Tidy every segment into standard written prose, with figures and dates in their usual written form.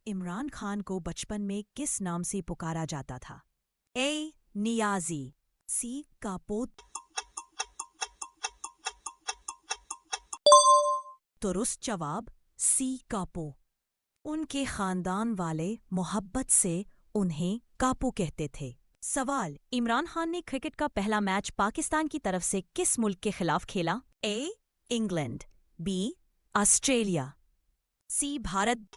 عمران خان کو بچپن میں کس نام سے پکارا جاتا تھا؟ اے نیازی، سی کاپوت، درست جواب سی کاپو۔ ان کے خاندان والے محبت سے انہیں کاپو کہتے تھے۔ سوال: عمران خان نے کرکٹ کا پہلا میچ پاکستان کی طرف سے کس ملک کے خلاف کھیلا؟ اے انگلینڈ، بی آسٹریلیا، سی بھارت۔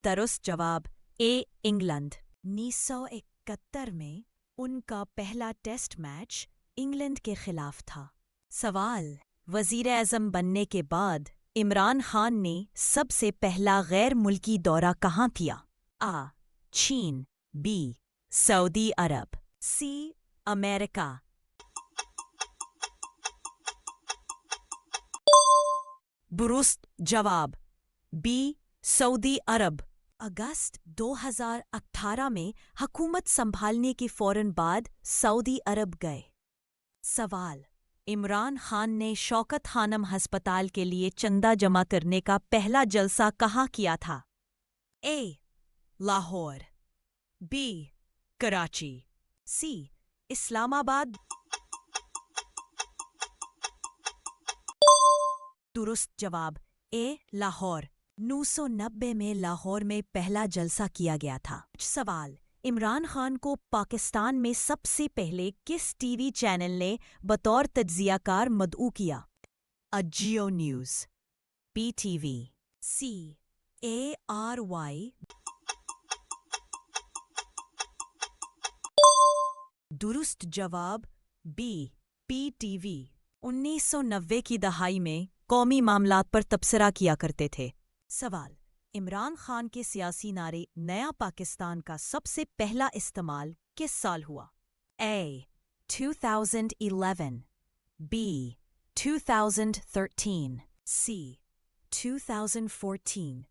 درست جواب اے انگلینڈ۔ 1971 میں ان کا پہلا ٹیسٹ میچ انگلینڈ کے خلاف تھا۔ سوال: وزیر اعظم بننے کے بعد عمران خان نے سب سے پہلا غیر ملکی دورہ کہاں کیا؟ آ چین، بی سعودی عرب، سی امریکہ۔ درست جواب بی سعودی عرب۔ اگست 2018 میں حکومت سنبھالنے کے فوراً بعد سعودی عرب گئے۔ سوال: عمران خان نے شوکت خانم ہسپتال کے لیے چندہ جمع کرنے کا پہلا جلسہ کہاں کیا تھا؟ اے لاہور، بی کراچی، سی اسلام آباد۔ درست جواب اے لاہور۔ 1990 میں لاہور میں پہلا جلسہ کیا گیا تھا۔ سوال: عمران خان کو پاکستان میں سب سے پہلے کس ٹی وی چینل نے بطور تجزیہ کار مدعو کیا؟ Geo news, P T V, C A R Y. درست جواب بی پی ٹی وی۔ 1990 کی دہائی میں قومی معاملات پر تبصرہ کیا کرتے تھے۔ سوال: عمران خان کے سیاسی نعرے نیا پاکستان کا سب سے پہلا استعمال کس سال ہوا؟ اے 2011، بی 2013، سی 2014۔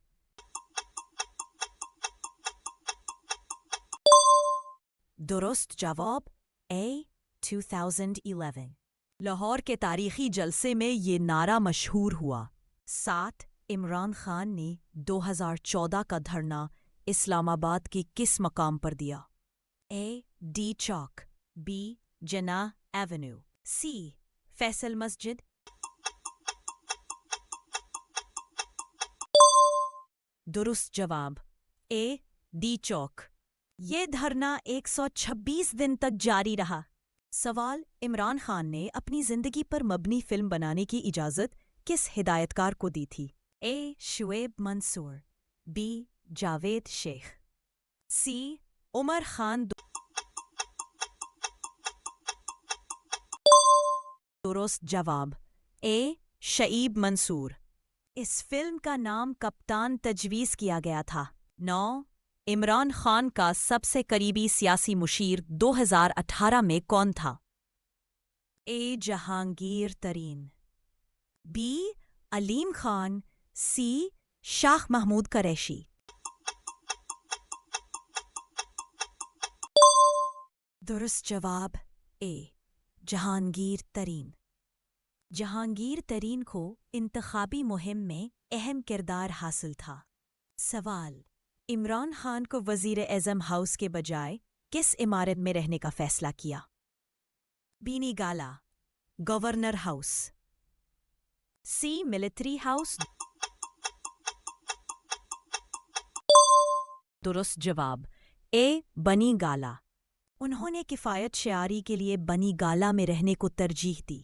درست جواب اے 2011۔ لاہور کے تاریخی جلسے میں یہ نعرہ مشہور ہوا۔ 7 عمران خان نے 2014 کا دھرنا اسلام آباد کے کس مقام پر دیا؟ اے D Chowk, be Jinnah avenue, سی فیصل مسجد۔ درست جواب اے ڈی چوک۔ یہ دھرنا 126 دن تک جاری رہا۔ سوال: عمران خان نے اپنی زندگی پر مبنی فلم بنانے کی اجازت کس ہدایتکار کو دی تھی؟ اے شعیب منصور، بی جاوید شیخ، سی عمر خان۔ درست جواب اے شعیب منصور۔ اس فلم کا نام کپتان تجویز کیا گیا تھا۔ 9 عمران خان کا سب سے قریبی سیاسی مشیر 2018 میں کون تھا؟ اے جہانگیر ترین، بی علیم خان، سی شاہ محمود قریشی۔ درست جواب اے جہانگیر ترین۔ جہانگیر ترین کو انتخابی مہم میں اہم کردار حاصل تھا۔ سوال: عمران خان کو وزیر اعظم ہاؤس کے بجائے کس عمارت میں رہنے کا فیصلہ کیا؟ بینی گالا، گورنر ہاؤس، سی ملٹری ہاؤس۔ درست جواب اے بنی گالا۔ انہوں نے کفایت شعاری کے لیے بنی گالا میں رہنے کو ترجیح دی۔